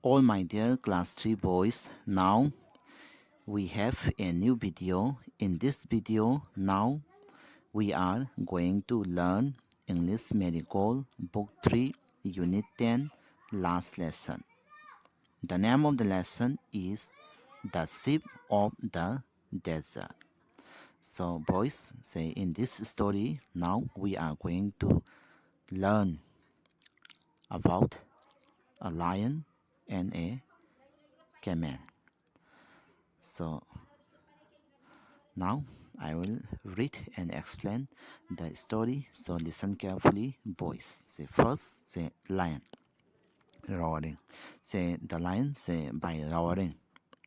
All my dear class 3 boys, now we have a new video. In this video, now we are going to learn English Marigold Book 3 Unit 10 last lesson. The name of the lesson is The Ship of the Desert. So boys, say in this story now we are going to learn about a lion and a camel. So now I will read and explain the story. So listen carefully, boys. Say first, say lion roaring. Say the lion say by roaring.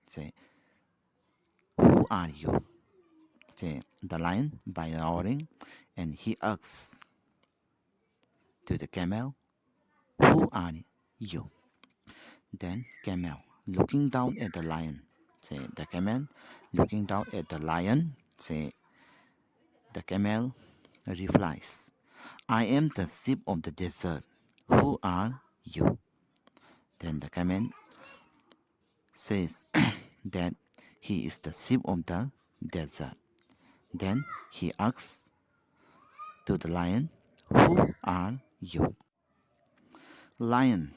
Say who are you? Say the lion by roaring, and he asks to the camel, who are you? Then camel looking down at the lion. Say the camel looking down at the lion. Say the camel replies, I am the sheep of the desert. Who are you? Then the camel says that he is the sheep of the desert. Then he asks to the lion, who are you? Lion,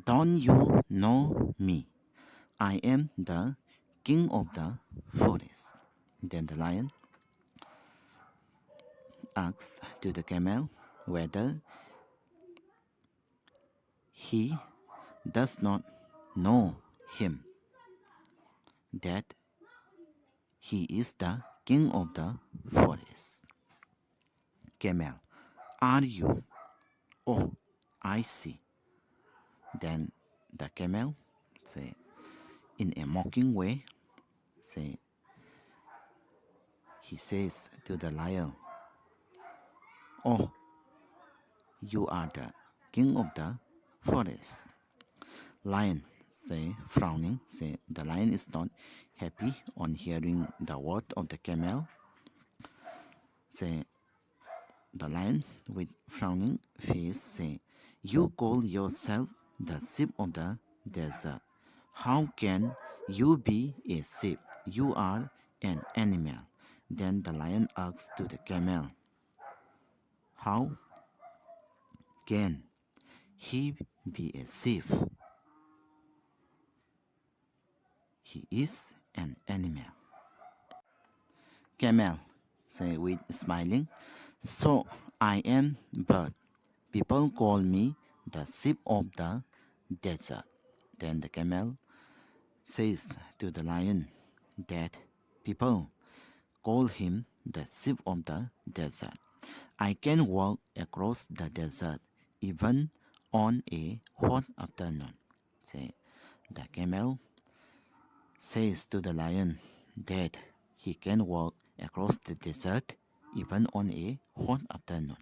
don't you know me? I am the king of the forest. Then the lion asks to the camel whether he does not know him, that he is the king of the forest. Camel, are you? Oh, I see. Then the camel say in a mocking way, say he says to the lion, oh, you are the king of the forest. Lion say frowning, say the lion is not happy on hearing the word of the camel. Say the lion with frowning face say, you call yourself the sheep of the desert. How can you be a sheep? You are an animal. Then the lion asks to the camel, how can he be a sheep? He is an animal. Camel say with smiling, so I am bird. People call me the sheep of the desert. Then the camel says to the lion that people call him the sheep of the desert. I can walk across the desert even on a hot afternoon. Say, the camel says to the lion that he can walk across the desert even on a hot afternoon.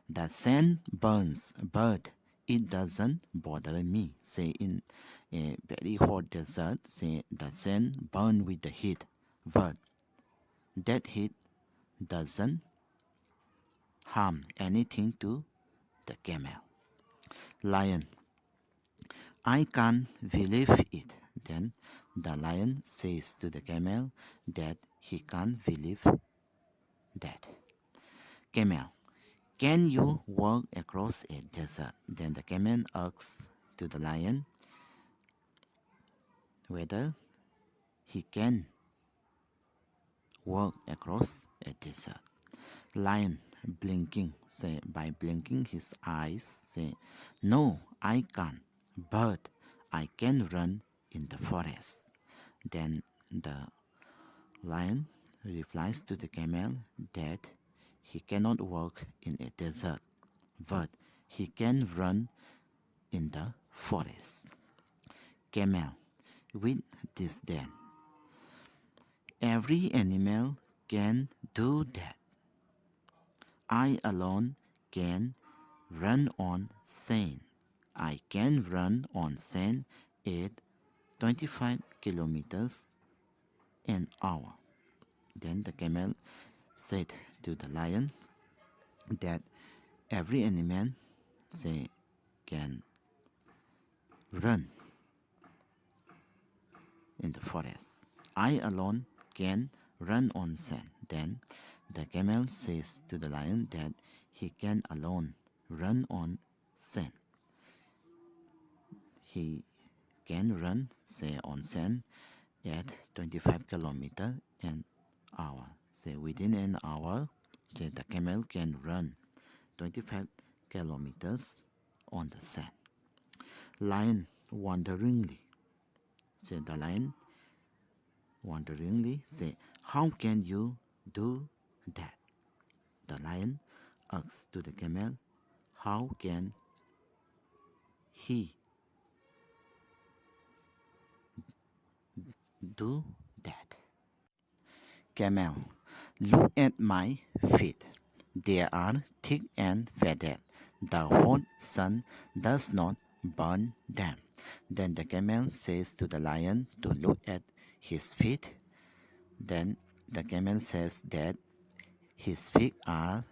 The sun burns, but it doesn't bother me. Say in a very hot desert, say the sun burn with the heat, but that heat doesn't harm anything to the camel. Lion, I can't believe it. Then the lion says to the camel that he can't believe that. Camel, can you walk across a desert? Then the camel asks to the lion whether he can walk across a desert. Lion blinking, say by blinking his eyes, say, no, I can't, but I can run in the forest. Then the lion replies to the camel that he cannot walk in a desert, but he can run in the forest. Camel with disdain. Every animal can do that. I alone can run on sand. I can run on sand at 25 kilometers an hour. Then the camel said to the lion that every animal say can run in the forest. I alone can run on sand. Then the camel says to the lion that he can alone run on sand. He can run, say, on sand at 25 kilometers an hour. Say within an hour, say, the camel can run 25 kilometers on the sand. Lion wonderingly. Say the lion wonderingly say, how can you do that? The lion asks to the camel, how can he do that? Camel, look at my feet. They are thick and fatted. The hot sun does not burn them. Then the camel says to the lion to look at his feet. Then the camel says that his feet are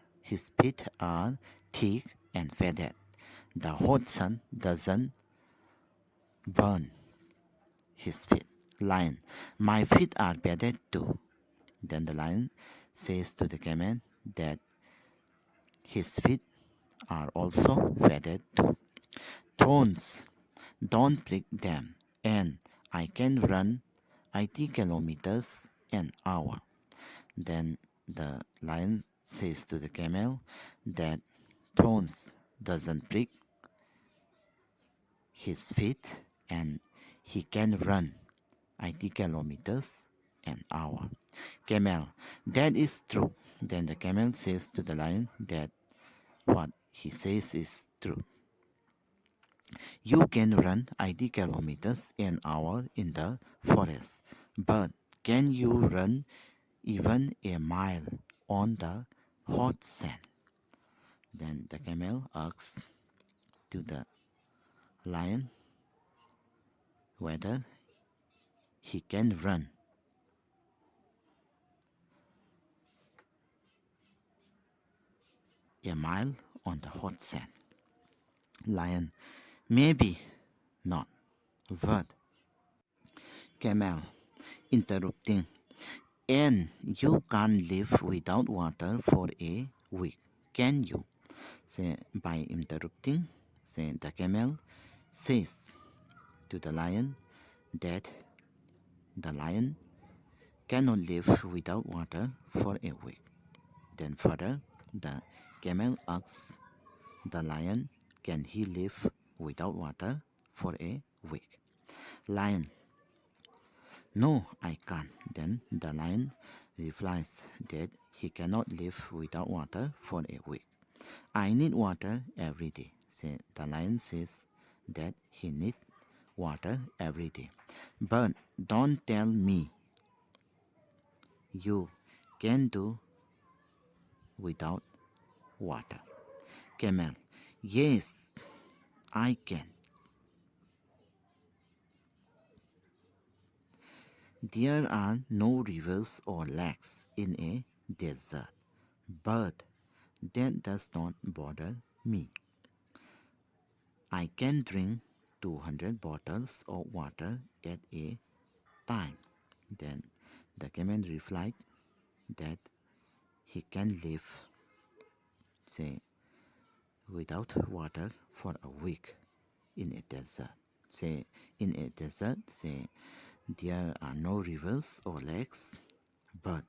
thick and fatted. The hot sun doesn't burn his feet. Lion, my feet are fatted too. Then the lion says to the camel that his feet are also fatted too. Thorns, don't prick them, and I can run 80 kilometers an hour. Then the lion says to the camel that thorns doesn't prick his feet and he can run 80 kilometers an hour. Camel, that is true. Then the camel says to the lion that what he says is true. You can run 80 kilometers an hour in the forest, but can you run even a mile on the hot sand? Then the camel asks to the lion whether he can run a mile on the hot sand. Lion, maybe not. But camel, interrupting, and you can't live without water for a week, can you? Say, by interrupting, say, the camel says to the lion that the lion cannot live without water for a week. Then further, the camel asks the lion, can he live without water for a week? Lion, no, I can't. Then the lion replies that he cannot live without water for a week. I need water every day. The lion says that he needs water every day. But don't tell me you can do without water. Camel, yes, I can. There are no rivers or lakes in a desert, but that does not bother me. I can drink 200 bottles of water at a time. Then the camel replied that he can live, say, without water for a week in a desert. Say, in a desert, say, there are no rivers or lakes, but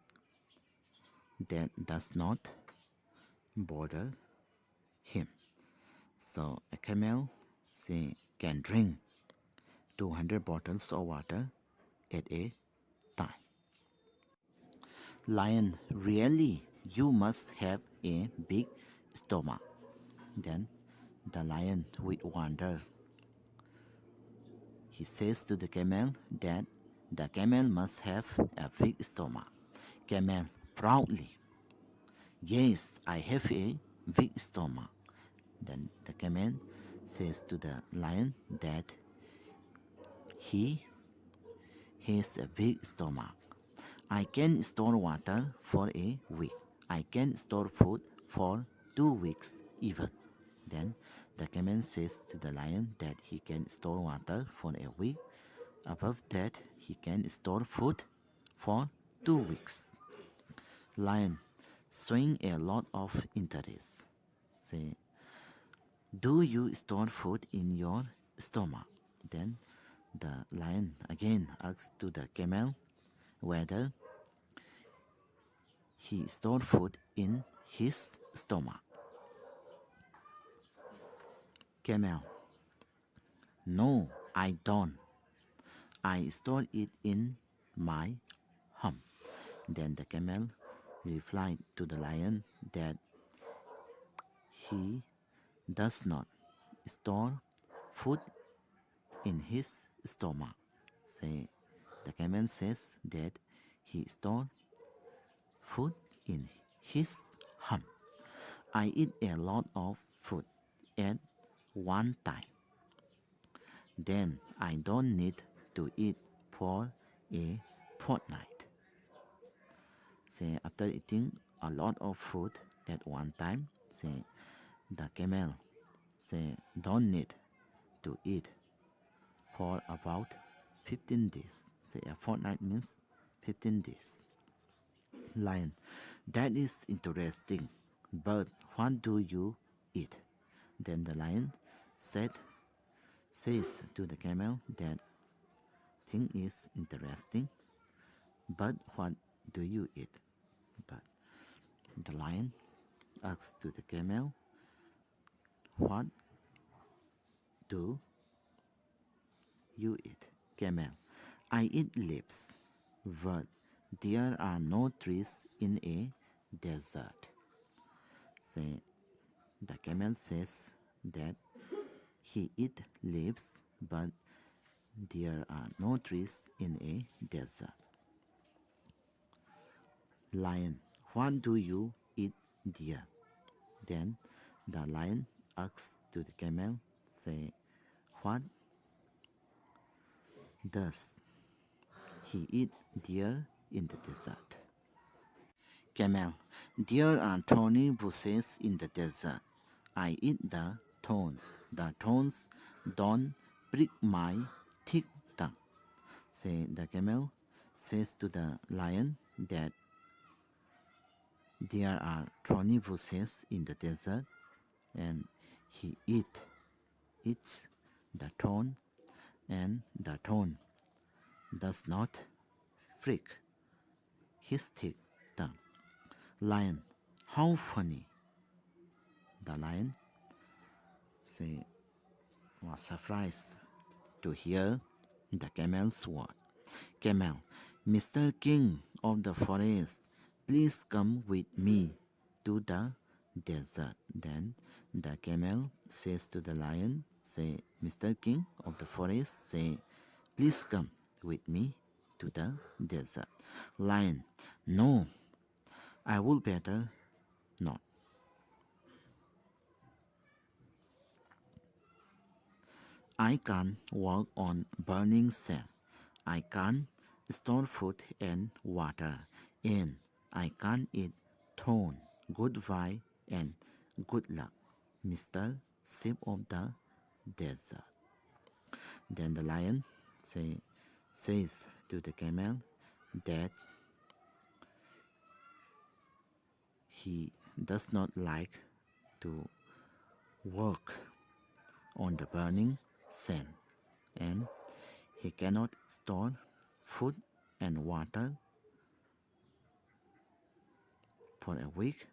that does not bother him. So a camel, say, can drink 200 bottles of water at a time. Lion, really, you must have a big stomach. Then the lion, with wonder, he says to the camel that the camel must have a big stomach. Camel, proudly, yes, I have a big stomach. Then the camel says to the lion that he has a big stomach. I can store water for a week. I can store food for 2 weeks even. Then the camel says to the lion that he can store water for a week Above that, he can store food for 2 weeks. Lion showing a lot of interest. Say, do you store food in your stomach? Then the lion again asks to the camel whether he stored food in his stomach. Camel, no, I don't. I store it in my hump. Then the camel replied to the lion that he does not store food in his stomach. Say, the camel says that he stores food in his hump. I eat a lot of food at one time. Then I don't need to eat for a fortnight. Say, after eating a lot of food at one time, say, the camel say don't need to eat for about 15 days. Say a fortnight means 15 days. Lion, that is interesting, but what do you eat? Then the lion says to the camel that thing is interesting, but what do you eat? But the lion asks to the camel, what do you eat? Camel, I eat leaves, but there are no trees in a desert. Say, the camel says that he eat leaves, but there are no trees in a desert. Lion, what do you eat deer? Then the lion asks to the camel, say, what does he eat deer in the desert? Camel, there are thorny bushes in the desert. I eat the thorns. The thorns don't prick my thick tongue. Say, the camel says to the lion that there are thorny bushes in the desert and he eats the thorn, and the thorn does not prick his thick tongue. Lion, how funny. The lion was surprised to hear the camel's word. Camel, Mr. King of the forest, please come with me to the desert. Then the camel says to the lion, say, Mr. King of the forest, say, please come with me to the desert. Lion, no, I would better not. I can't walk on burning sand. I can't store food and water. And I can't eat thorn. Goodbye and good luck, Mr. Sheep of the Desert. Then the lion says to the camel that he does not like to work on the burning sand, and he cannot store food and water for a week.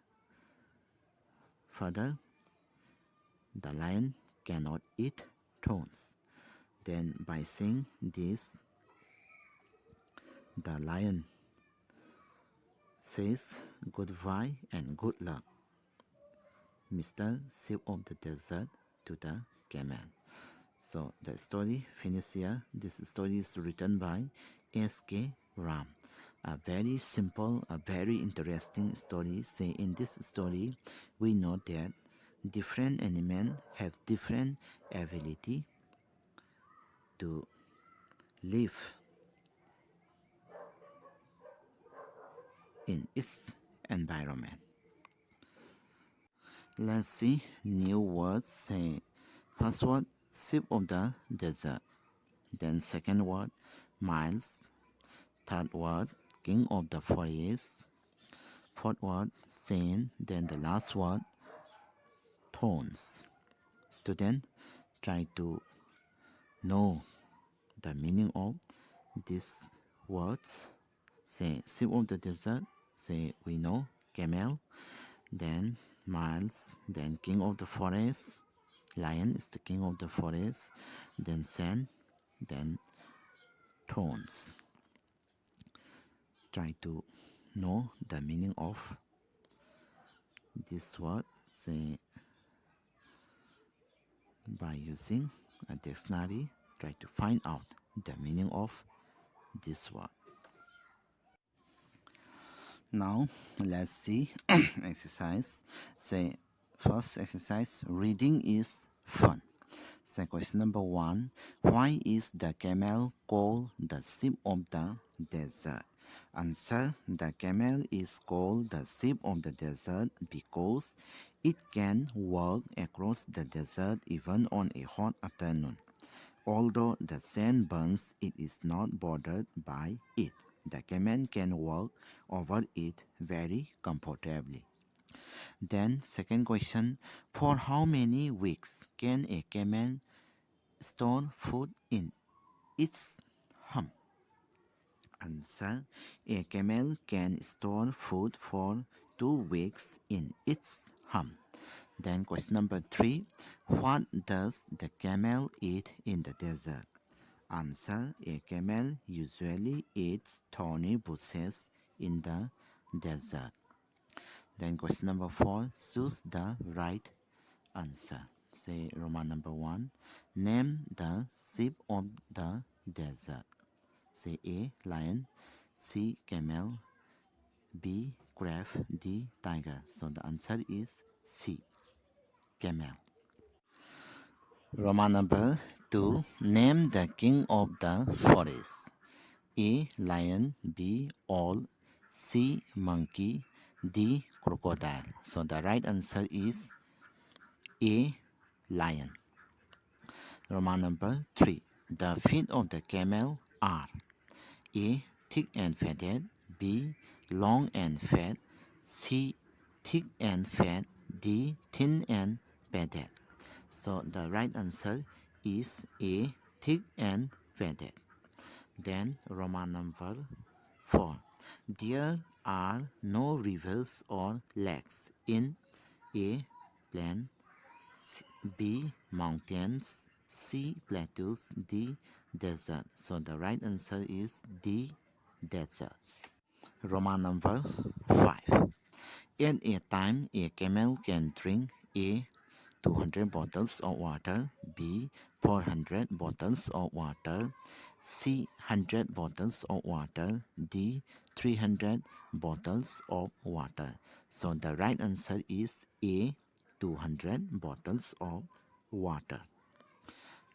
Further, the lion cannot eat thorns. Then, by saying this, the lion says goodbye and good luck, Mr. Sheep of the Desert, to the camel. So the story finishes here. This story is written by S.K. Ram. A very simple, a very interesting story. Say in this story, we know that different animals have different ability to live in its environment. Let's see new words. Say first word, sheep of the desert. then second word miles, third word king of the forest, fourth word saint, then the last word thorns. Student, try to know the meaning of these words. Say sheep of the desert, say we know camel, then miles, then king of the forest, lion is the king of the forest, then sand, then thorns. Try to know the meaning of this word, say by using a dictionary. Try to find out the meaning of this word. Now let's see exercise. Say first exercise, reading is fun. Say question number 1, why is the camel called the sheep of the desert? Answer, the camel is called the sheep of the desert because it can walk across the desert even on a hot afternoon. Although the sand burns, it is not bothered by it. The camel can walk over it very comfortably. Then second question, for how many weeks can a camel store food in its hump? Answer, a camel can store food for 2 weeks in its hump. Then question number 3, what does the camel eat in the desert? Answer, a camel usually eats thorny bushes in the desert. Then question number 4, choose the right answer. Say Roman number 1, name the sheep of the desert. Say A, lion, C, camel, B, giraffe, D, tiger. So the answer is C, camel. Roman number 2, name the king of the forest. A, lion, B, owl, C, monkey, D, crocodile. So the right answer is A, lion. Roman number 3, the feet of the camel are A, thick and fatted, B, long and fat, C, thick and fat, D, thin and padded. So the right answer is A, thick and fatted. Then Roman number 4, there are no rivers or lakes in A, plain, B, mountains, C, plateaus, D, desert. So the right answer is D, deserts. Roman number 5, at a time a camel can drink A, 200 bottles of water, B, 400 bottles of water, C, 100 bottles of water, D, 300 bottles of water. So the right answer is A, 200 bottles of water.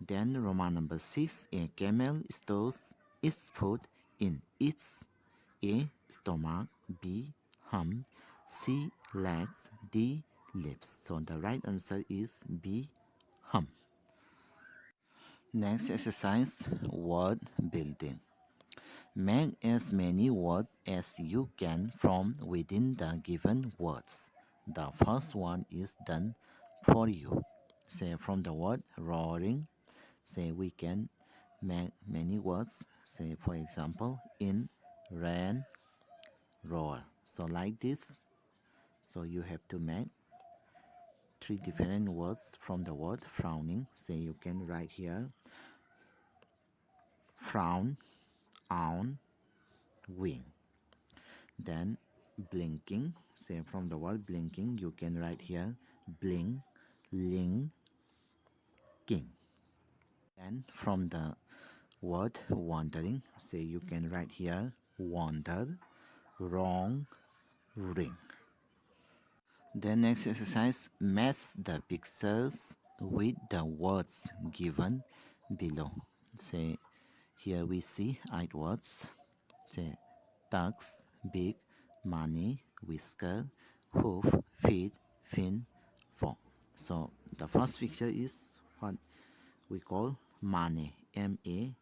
Then Roman number 6, a camel stores its food in its A, stomach, B, hump, C, legs, D, lips. So the right answer is B, hump. Next exercise, word building. Make as many words as you can from within the given words. The first one is done for you. Say from the word roaring, say we can make many words. Say for example, in, rain, roar. So like this. So you have to make 3 different words from the word frowning. Say you can write here frown, on, wing. Then blinking, say from the word blinking you can write here blink, ling, king. Then from the word wandering, say you can write here wander, wrong, ring. Then next exercise, match the pictures with the words given below. Say here we see 8 words. Say ducks, big, money, whisker, hoof, feet, fin, fork. So the first picture is what we call money, M-A-N-E.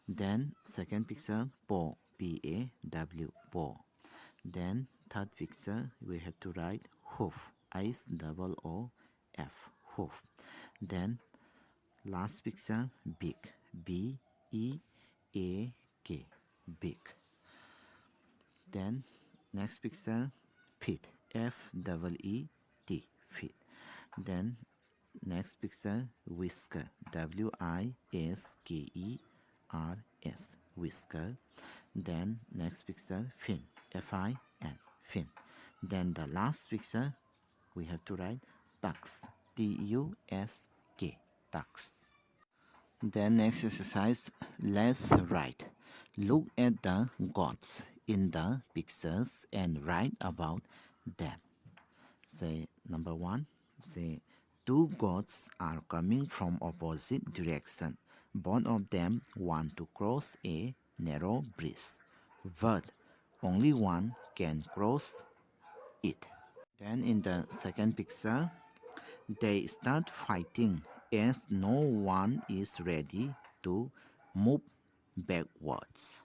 Then second picture, paw, P-A-W, paw. Then third picture, we have to write hoof, H-O-O-F, hoof. Then last picture, beak, B-E-A-K, beak. Then next picture, feet, F-E-E-T, feet. Then next picture, whisker, W-I-S-K-E-R-S, whisker. Then next picture, fin, F-I-N, fin. Then the last picture, we have to write tucks, T-U-S-K, tucks. Then next exercise, let's write. Look at the goats in the pictures and write about them. Say number one, say two goats are coming from opposite direction. Both of them want to cross a narrow bridge, but only one can cross it. Then in the second picture, they start fighting as no one is ready to move backwards.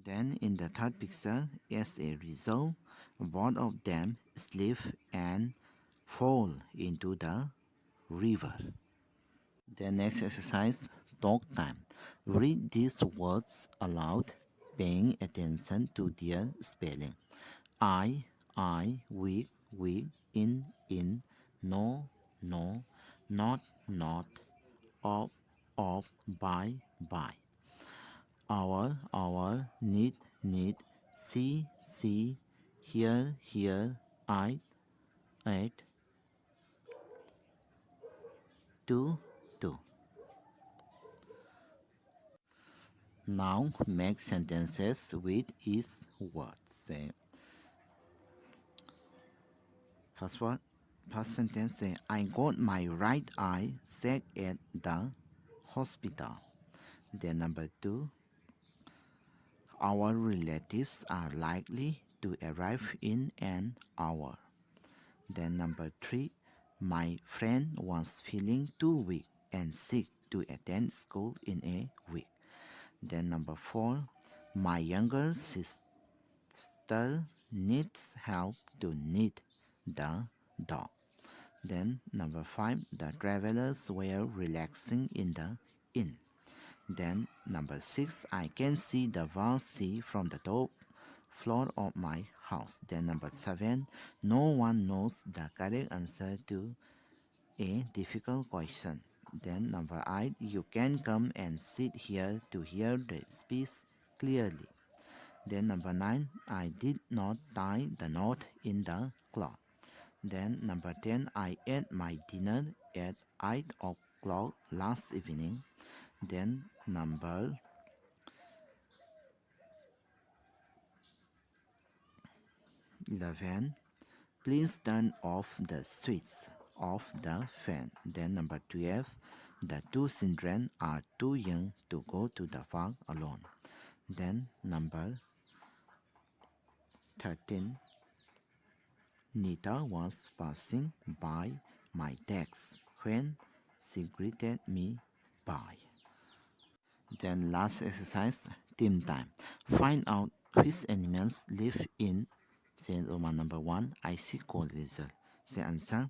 Then in the third picture, as a result, both of them slip and fall into the river. The next exercise, talk time. Read these words aloud, paying attention to their spelling. I, week, in, no, not, of, by. Hour, need, see, here, I, at, to. Now make sentences with each word. Say first sentence, say I got my right eye checked at the hospital. Then number two, our relatives are likely to arrive in an hour. Then number three, my friend was feeling too weak and sick to attend school in a week. Then number four, my younger sister needs help to knit the dog. Then number five, the travelers were relaxing in the inn. Then number six, I can see the vast sea from the top floor of my house. Then number seven, no one knows the correct answer to a difficult question. Then number eight, you can come and sit here to hear the speech clearly. Then number nine, I did not tie the knot in the cloth. Then number 10, I ate my dinner at 8 o'clock last evening. Then number 11, please turn off the switch of the fan. Then number 12, the two children are too young to go to the park alone. Then number 13, Nita was passing by my desk when she greeted me by. Then last exercise, team time. Find out which animals live in, say Roman number 1, icy cold region. Say answer.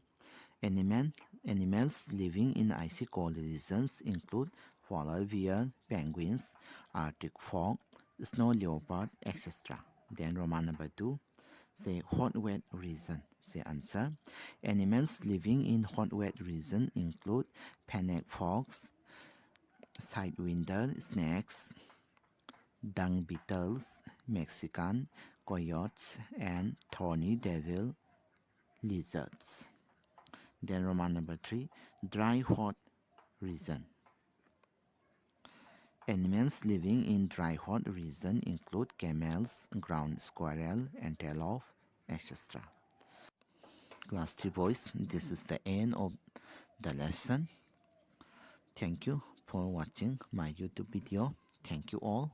Animals living in icy cold regions include polar bear, penguins, Arctic frog, snow leopard, etc. Then Roman number 2, say hot wet region. Say answer. Animals living in hot wet region include pennant frogs, sidewinder snakes, dung beetles, Mexican coyotes, and thorny devil lizards. Then Roman number 3, dry hot region. Animals living in dry hot region include camels, ground squirrel, antelope, etc. Class 3 boys, this is the end of the lesson. Thank you for watching my YouTube video. Thank you all.